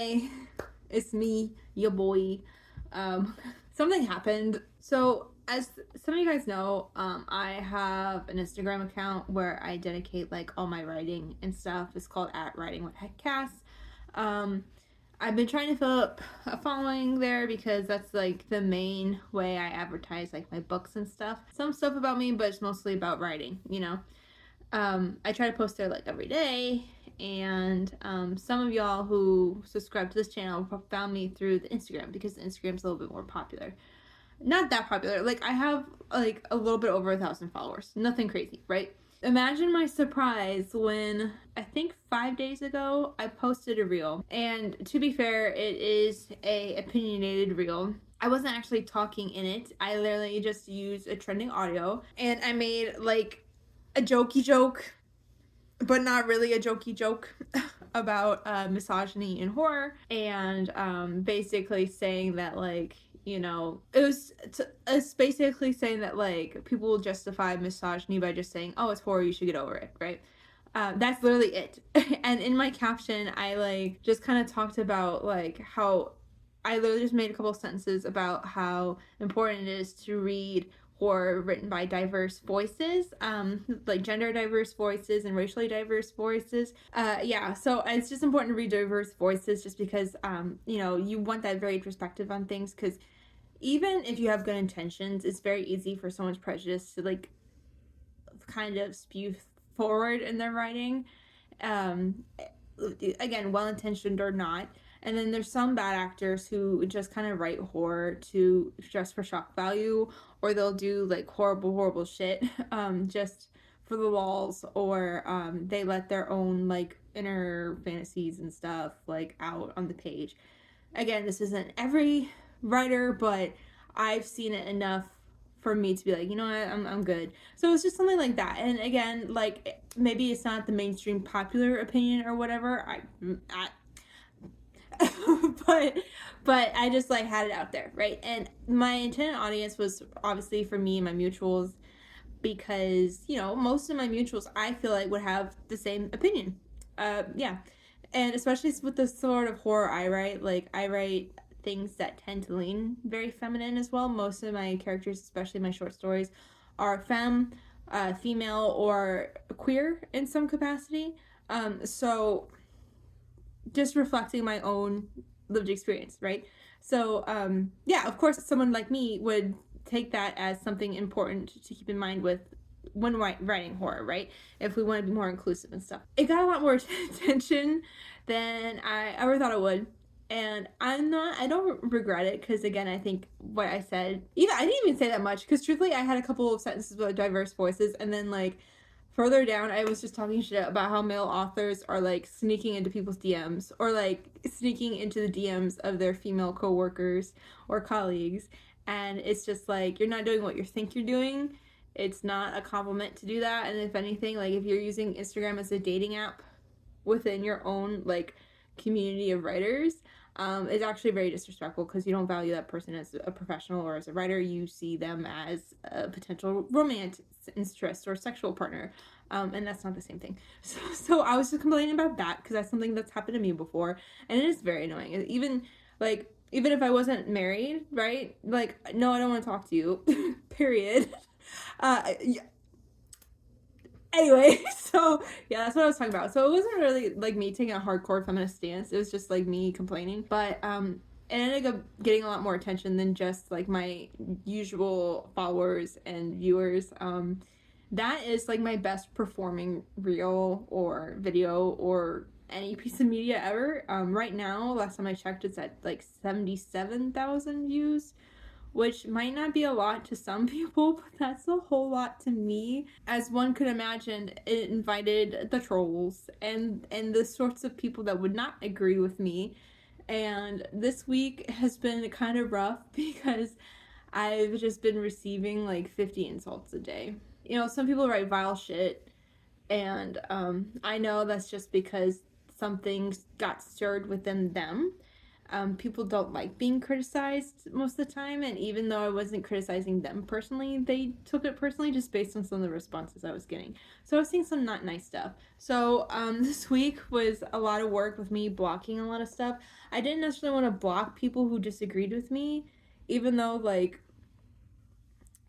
Hi, it's me, your boy. Something happened. So, as some of you guys know, I have an Instagram account where I dedicate like all my writing and stuff. It's called at Writing with Cass. Um, I've been trying to fill up a following there because that's like the main way I advertise like my books and stuff. Some stuff about me, but it's mostly about writing, you know. I try to post there like every day, and some of y'all who subscribe to this channel found me through the Instagram because the Instagram's a little bit more popular. Not that popular. Like I have like a little bit over 1,000 followers. Nothing crazy, right? Imagine my surprise when I think 5 days ago I posted a reel, and to be fair, it is a opinionated reel. I wasn't actually talking in it. I literally just used a trending audio, and I made like a jokey joke, but not really a jokey joke about misogyny in horror, and basically saying that like, you know, it's basically saying that like people will justify misogyny by just saying, oh, it's horror, you should get over it, right? That's literally it. And in my caption I like just kind of talked about like how I literally just made a couple sentences about how important it is to read horror written by diverse voices, like gender diverse voices and racially diverse voices. Yeah, so it's just important to read diverse voices just because, you know, you want that varied perspective on things, because even if you have good intentions, it's very easy for someone's prejudice to like kind of spew forward in their writing. Um, Again, well intentioned or not. And then there's some bad actors who just kind of write horror to just for shock value, or they'll do like horrible shit just for the lols, or they let their own like inner fantasies and stuff like out on the page. Again, this isn't every writer, but I've seen it enough for me to be like, you know what, I'm good. So it's just something like that. And again, like maybe it's not the mainstream popular opinion or whatever. I but I just like had it out there, right? And my intended audience was obviously for me and my mutuals, because you know most of my mutuals I feel like would have the same opinion. Yeah, and especially with the sort of horror I write, like I write things that tend to lean very feminine as well. Most of my characters, especially my short stories, are female, or queer in some capacity. So just reflecting my own lived experience, right? So, yeah, of course, someone like me would take that as something important to keep in mind with when writing horror, right? If we want to be more inclusive and stuff. It got a lot more attention than I ever thought it would. And I don't regret it, because again, I think what I said, even I didn't even say that much, because truthfully, I had a couple of sentences about diverse voices, and then like further down, I was just talking shit about how male authors are like sneaking into people's DMs, or like sneaking into the DMs of their female coworkers or colleagues. And it's just like, you're not doing what you think you're doing. It's not a compliment to do that. And if anything, like if you're using Instagram as a dating app within your own like community of writers, is actually very disrespectful, because you don't value that person as a professional or as a writer. You see them as a potential romance interest or sexual partner, and that's not the same thing. So I was just complaining about that, because that's something that's happened to me before, and it is very annoying. Even if I wasn't married, right? Like, no, I don't want to talk to you. Period. Yeah. Anyway, so yeah, that's what I was talking about. So it wasn't really like me taking a hardcore feminist stance. It was just like me complaining. But it ended up getting a lot more attention than just like my usual followers and viewers. That is like my best performing reel or video or any piece of media ever. Right now, last time I checked, it's at like 77,000 views, which might not be a lot to some people, but that's a whole lot to me. As one could imagine, it invited the trolls and the sorts of people that would not agree with me. And this week has been kind of rough because I've just been receiving like 50 insults a day. You know, some people write vile shit, and I know that's just because something got stirred within them. People don't like being criticized most of the time, and even though I wasn't criticizing them personally, they took it personally just based on some of the responses I was getting. So I was seeing some not nice stuff. So this week was a lot of work with me blocking a lot of stuff. I didn't necessarily want to block people who disagreed with me, even though, like,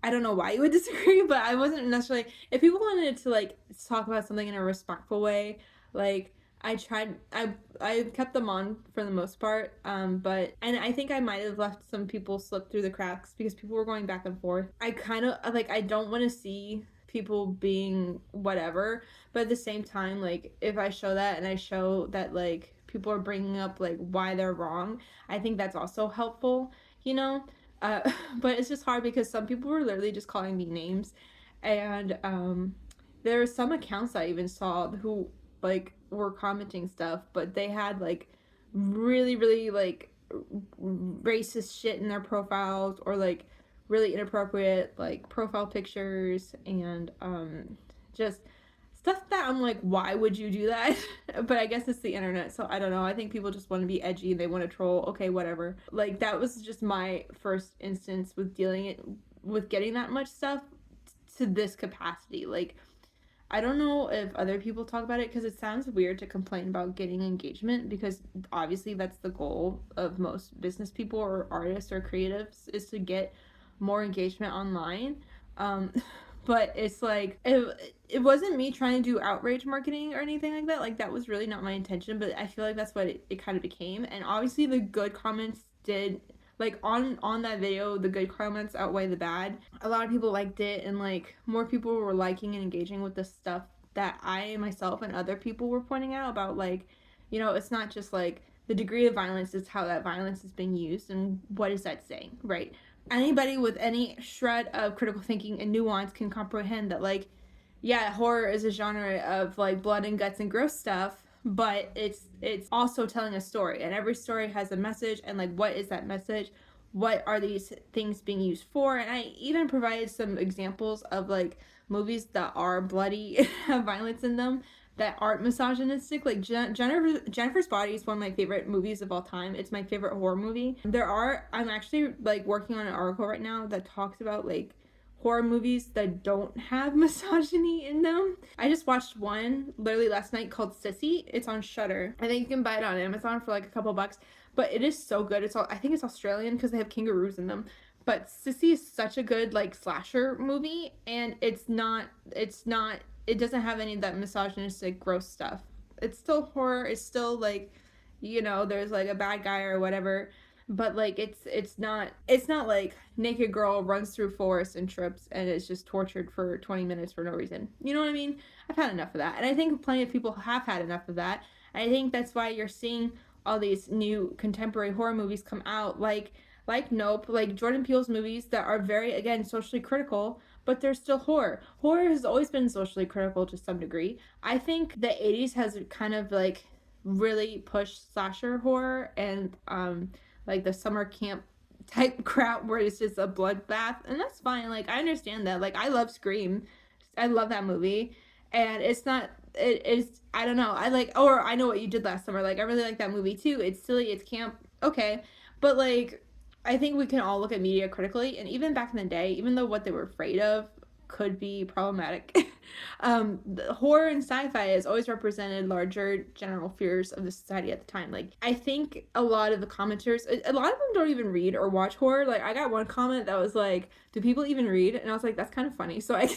I don't know why you would disagree, but I wasn't necessarily. If people wanted to like talk about something in a respectful way, like I tried, I kept them on for the most part. But and I think I might have left some people slip through the cracks because people were going back and forth. I kind of like I don't want to see people being whatever, but at the same time, like if I show that and I show that like people are bringing up like why they're wrong, I think that's also helpful, you know. Uh, but it's just hard because some people were literally just calling me names, and there are some accounts I even saw who like were commenting stuff, but they had like really like racist shit in their profiles or like really inappropriate like profile pictures and just stuff that I'm like, why would you do that? But I guess it's the internet, so I don't know. I think people just want to be edgy and they want to troll. Okay, whatever. Like that was just my first instance with dealing it with getting that much stuff to this capacity. Like I don't know if other people talk about it because it sounds weird to complain about getting engagement because obviously that's the goal of most business people or artists or creatives is to get more engagement online. Um, but it's like it wasn't me trying to do outrage marketing or anything like that. Like that was really not my intention, but I feel like that's what it kind of became. And obviously the good comments did like on that video, the good comments outweigh the bad. A lot of people liked it, and like more people were liking and engaging with the stuff that I myself and other people were pointing out about, like, you know, it's not just like the degree of violence, it's how that violence is being used and what is that saying, right? Anybody with any shred of critical thinking and nuance can comprehend that, like, yeah, horror is a genre of like blood and guts and gross stuff, but it's also telling a story, and every story has a message, and like what is that message? What are these things being used for? And I even provided some examples of like movies that are bloody, have violence in them, that aren't misogynistic. Like Jennifer's Body is one of my favorite movies of all time. It's my favorite horror movie. I'm actually like working on an article right now that talks about like horror movies that don't have misogyny in them. I just watched one literally last night called Sissy. It's on Shudder. I think you can buy it on Amazon for like a couple bucks, but it is so good. I think it's Australian because they have kangaroos in them. But Sissy is such a good like slasher movie, and it doesn't have any of that misogynistic gross stuff. It's still horror. It's still like, you know, there's like a bad guy or whatever, but like it's not like naked girl runs through forest and trips and is just tortured for 20 minutes for no reason. You know what I mean? I've had enough of that, and I think plenty of people have had enough of that. And I think that's why you're seeing all these new contemporary horror movies come out, like Nope, like Jordan Peele's movies that are very, again, socially critical, but they're still horror. Horror has always been socially critical to some degree. I think the 80s has kind of like really pushed slasher horror and like the summer camp type crap where it's just a bloodbath, and that's fine. Like I understand that. Like I love Scream, I love that movie, and it's not. It is. I don't know. I like. Or I Know What You Did Last Summer. Like I really like that movie too. It's silly. It's camp. Okay, but like I think we can all look at media critically, and even back in the day, even though what they were afraid of could be problematic, the horror and sci-fi has always represented larger general fears of the society at the time. Like I think a lot of the commenters, a lot of them don't even read or watch horror. Like I got one comment that was like, do people even read? And I was like, that's kind of funny, so I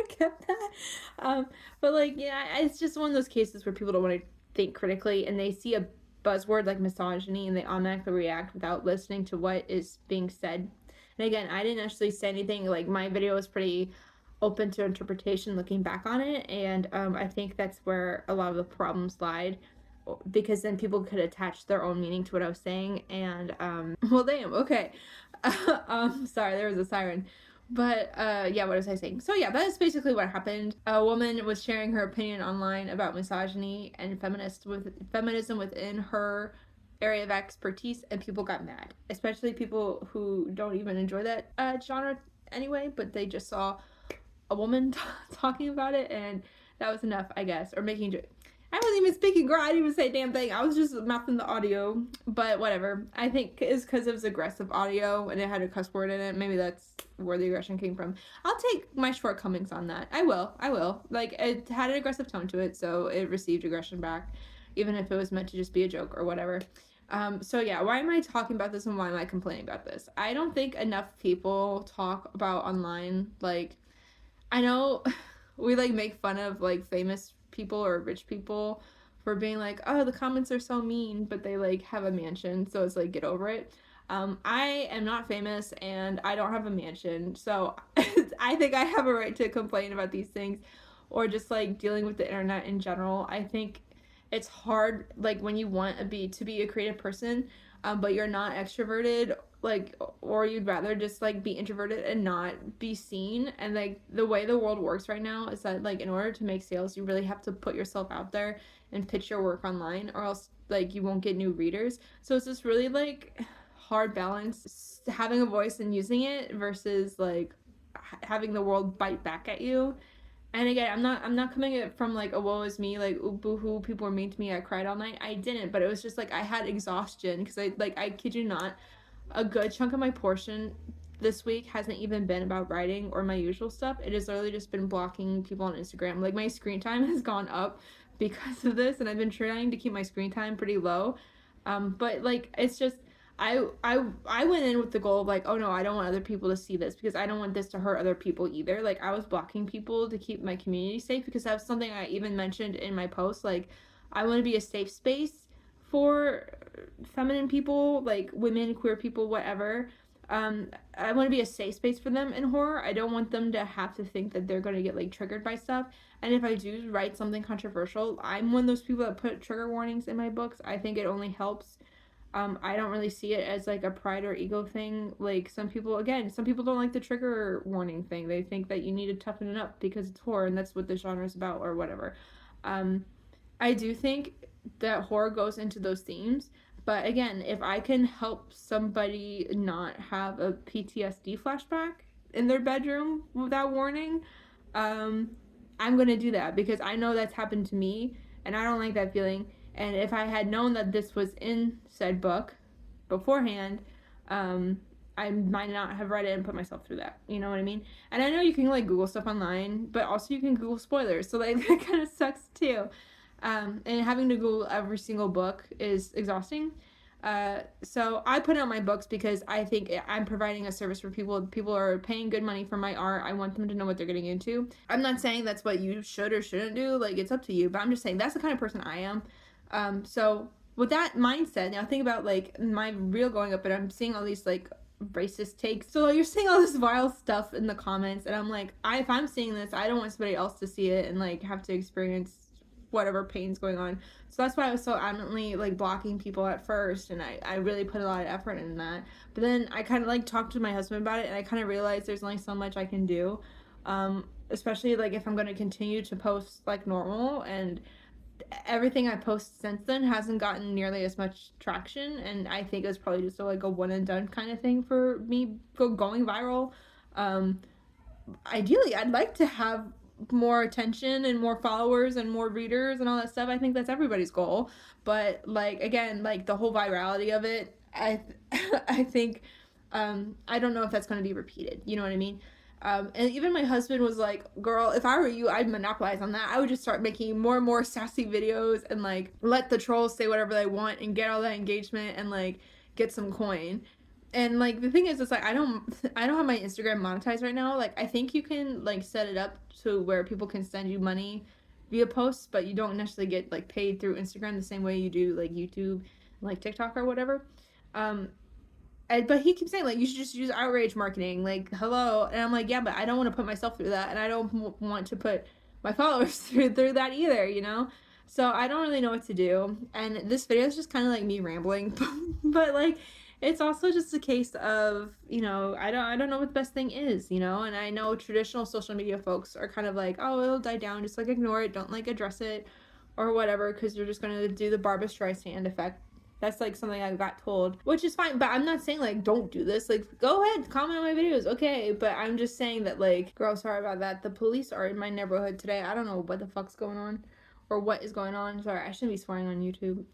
kept that. But like, yeah, it's just one of those cases where people don't want to think critically, and they see a buzzword like misogyny and they automatically react without listening to what is being said. And again, I didn't actually say anything. Like my video was pretty open to interpretation looking back on it, and I think that's where a lot of the problems lied, because then people could attach their own meaning to what I was saying, and well, damn, okay. Sorry, there was a siren. But yeah, what was I saying? So yeah, that is basically what happened. A woman was sharing her opinion online about misogyny and feminism within her area of expertise, and people got mad, especially people who don't even enjoy that genre anyway, but they just saw a woman talking about it, and that was enough, I guess, or making I wasn't even speaking, girl. I didn't even say a damn thing. I was just mouthing the audio. But whatever. I think it's because it was aggressive audio and it had a cuss word in it. Maybe that's where the aggression came from. I'll take my shortcomings on that. I will. Like, it had an aggressive tone to it, so it received aggression back, even if it was meant to just be a joke or whatever. So yeah, why am I talking about this and why am I complaining about this? I don't think enough people talk about online, like, I know we like make fun of like famous people or rich people for being like, oh, the comments are so mean, but they like have a mansion, so it's like, get over it. I am not famous and I don't have a mansion, so I think I have a right to complain about these things or just like dealing with the internet in general. I think it's hard, like when you want to be a creative person, but you're not extroverted, like, or you'd rather just like be introverted and not be seen. And like the way the world works right now is that like in order to make sales, you really have to put yourself out there and pitch your work online, or else like you won't get new readers. So it's this really like hard balance, having a voice and using it versus like having the world bite back at you. And again, I'm not coming it from like a woe is me, like, ooh, boo-hoo, people were mean to me, I cried all night. I didn't, but it was just like I had exhaustion because I kid you not, a good chunk of my portion this week hasn't even been about writing or my usual stuff. It has literally just been blocking people on Instagram. Like my screen time has gone up because of this, and I've been trying to keep my screen time pretty low. But like it's just I went in with the goal of like, oh no, I don't want other people to see this because I don't want this to hurt other people either. Like I was blocking people to keep my community safe because that was something I even mentioned in my post. Like I want to be a safe space for feminine people, like women, queer people, whatever. I want to be a safe space for them in horror. I don't want them to have to think that they're going to get like triggered by stuff. And if I do write something controversial, I'm one of those people that put trigger warnings in my books. I think it only helps. I don't really see it as like a pride or ego thing. Like some people, again, some people don't like the trigger warning thing. They think that you need to toughen it up because it's horror and that's what the genre is about or whatever. I do think that horror goes into those themes, but again, if I can help somebody not have a PTSD flashback in their bedroom without warning, I'm gonna do that because I know that's happened to me and I don't like that feeling. And if I had known that this was in said book beforehand, I might not have read it and put myself through that. You know what I mean? And I know you can like Google stuff online, but also you can Google spoilers. So like that kind of sucks too. And having to Google every single book is exhausting. So I put out my books because I think I'm providing a service for people. People are paying good money for my art. I want them to know what they're getting into. I'm not saying that's what you should or shouldn't do. Like it's up to you. But I'm just saying that's the kind of person I am. So with that mindset, now think about like my reel going up and I'm seeing all these like racist takes. So you're seeing all this vile stuff in the comments and I'm like, if I'm seeing this, I don't want somebody else to see it and like have to experience whatever pain's going on. So that's why I was so adamantly like blocking people at first, and I really put a lot of effort in that. But then I kind of like talked to my husband about it and I kind of realized there's only so much I can do, especially like if I'm going to continue to post like normal, and everything I post since then hasn't gotten nearly as much traction, and I think it's probably just like a one and done kind of thing for me going viral. Ideally I'd like to have more attention and more followers and more readers and all that stuff. I think that's everybody's goal, but like again, like the whole virality of it, I think I don't know if that's going to be repeated, you know what I mean? And even my husband was like, girl, if I were you, I'd monopolize on that. I would just start making more and more sassy videos and like let the trolls say whatever they want and get all that engagement and like get some coin. And like the thing is, it's like I don't have my Instagram monetized right now. Like I think you can like set it up to where people can send you money via posts, but you don't necessarily get like paid through Instagram the same way you do like YouTube, like TikTok or whatever. But he keeps saying like you should just use outrage marketing, like hello, and I'm like, yeah, but I don't want to put myself through that, and I don't want to put my followers through that either, you know. So I don't really know what to do, and this video is just kind of like me rambling, but like it's also just a case of, you know, I don't know what the best thing is, you know. And I know traditional social media folks are kind of like, oh, it'll die down, just like ignore it, don't like address it or whatever, because you're just gonna do the Barbra Streisand effect. That's like something I got told, which is fine, but I'm not saying like don't do this. Like go ahead, comment on my videos, okay, but I'm just saying that like, girl, sorry about that, the police are in my neighborhood today. I don't know what the fuck's going on or what is going on. Sorry, I shouldn't be swearing on YouTube.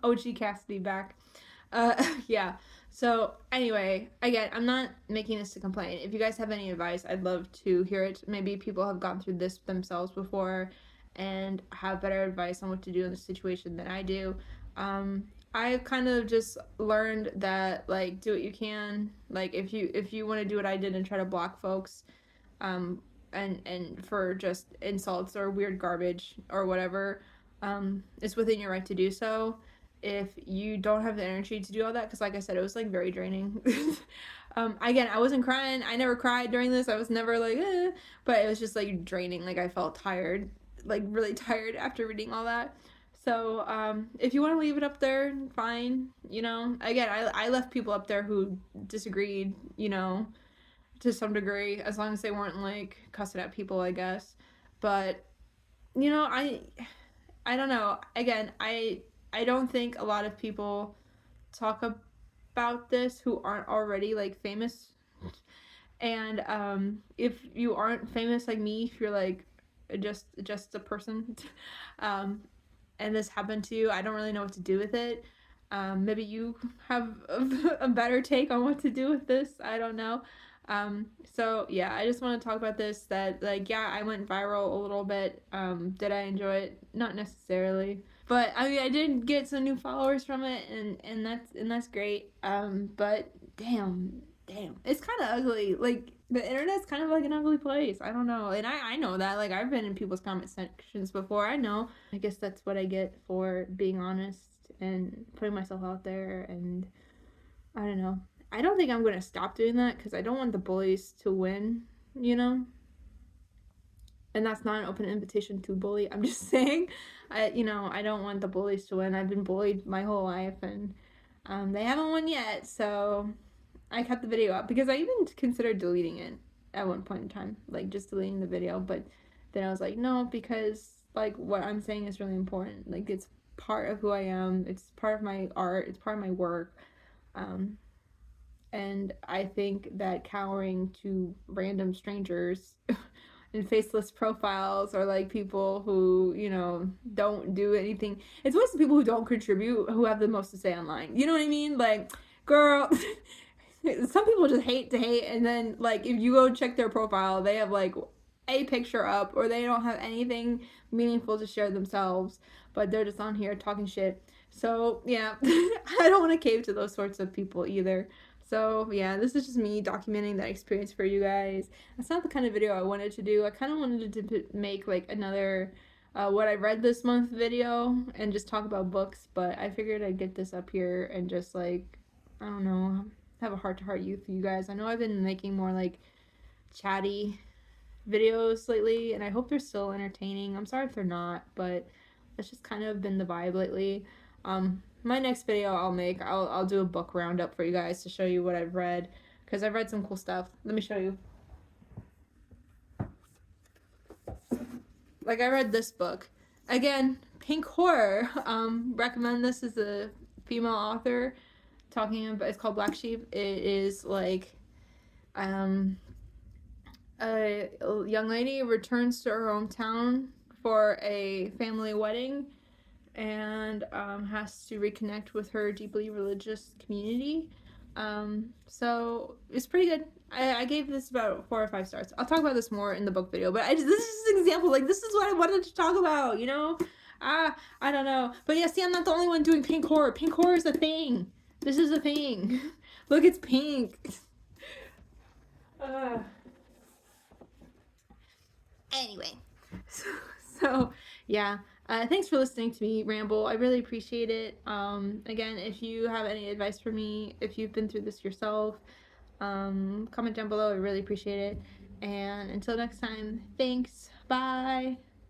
OG Cassidy back. Yeah. So anyway, again, I'm not making this to complain. If you guys have any advice, I'd love to hear it. Maybe people have gone through this themselves before and have better advice on what to do in this situation than I do. I kind of just learned that, like, do what you can. Like, if you want to do what I did and try to block folks, um, and for just insults or weird garbage or whatever, it's within your right to do so. If you don't have the energy to do all that, because like I said, it was like very draining. Again, I wasn't crying. I never cried during this. I was never like, eh, but it was just like draining. Like I felt tired, like really tired after reading all that. So if you want to leave it up there, fine. You know, again, I left people up there who disagreed, you know, to some degree, as long as they weren't like cussing at people, I guess. But you know, I don't know. Again, I don't think a lot of people talk about this who aren't already like famous. And if you aren't famous like me, if you're like just a person, um, and this happened to you, I don't really know what to do with it. Maybe you have a better take on what to do with this. I don't know. So yeah, I just want to talk about this, that like, yeah, I went viral a little bit. Did I enjoy it? Not necessarily. But I mean, I did get some new followers from it, and that's great. But damn, it's kind of ugly. Like the internet's kind of like an ugly place. I don't know, and I know that. Like I've been in people's comment sections before. I know. I guess that's what I get for being honest and putting myself out there. And I don't know. I don't think I'm gonna stop doing that because I don't want the bullies to win. You know. And that's not an open invitation to bully. I'm just saying, I don't want the bullies to win. I've been bullied my whole life, and they haven't won yet. So I cut the video up because I even considered deleting it at one point in time, like just deleting the video. But then I was like, no, because like what I'm saying is really important. Like it's part of who I am. It's part of my art. It's part of my work. And I think that cowering to random strangers and faceless profiles, or like people who, you know, don't do anything. It's mostly people who don't contribute who have the most to say online. You know what I mean? Like, girl, some people just hate to hate, and then like if you go check their profile, they have like a picture up, or they don't have anything meaningful to share themselves, but they're just on here talking shit. So yeah, I don't want to cave to those sorts of people either. So yeah, this is just me documenting that experience for you guys. That's not the kind of video I wanted to do. I kind of wanted to make like another what I read this month video and just talk about books, but I figured I'd get this up here and just like, I don't know, have a heart-to-heart youth for you guys. I know I've been making more like chatty videos lately, and I hope they're still entertaining. I'm sorry if they're not, but that's just kind of been the vibe lately. My next video I'll do a book roundup for you guys to show you what I've read, because I've read some cool stuff. Let me show you. Like I read this book. Again, pink horror. Recommend this as a female author talking about, it's called Black Sheep. It is like a young lady returns to her hometown for a family wedding, and has to reconnect with her deeply religious community. So it's pretty good. I gave this about 4 or 5 stars. I'll talk about this more in the book video, but this is just an example. Like, this is what I wanted to talk about, you know? I don't know. But yeah, see, I'm not the only one doing pink horror. Pink horror is a thing. This is a thing. Look, it's pink. Anyway. So yeah. Thanks for listening to me ramble. I really appreciate it. Again, if you have any advice for me, if you've been through this yourself, comment down below. I really appreciate it. And until next time, thanks. Bye.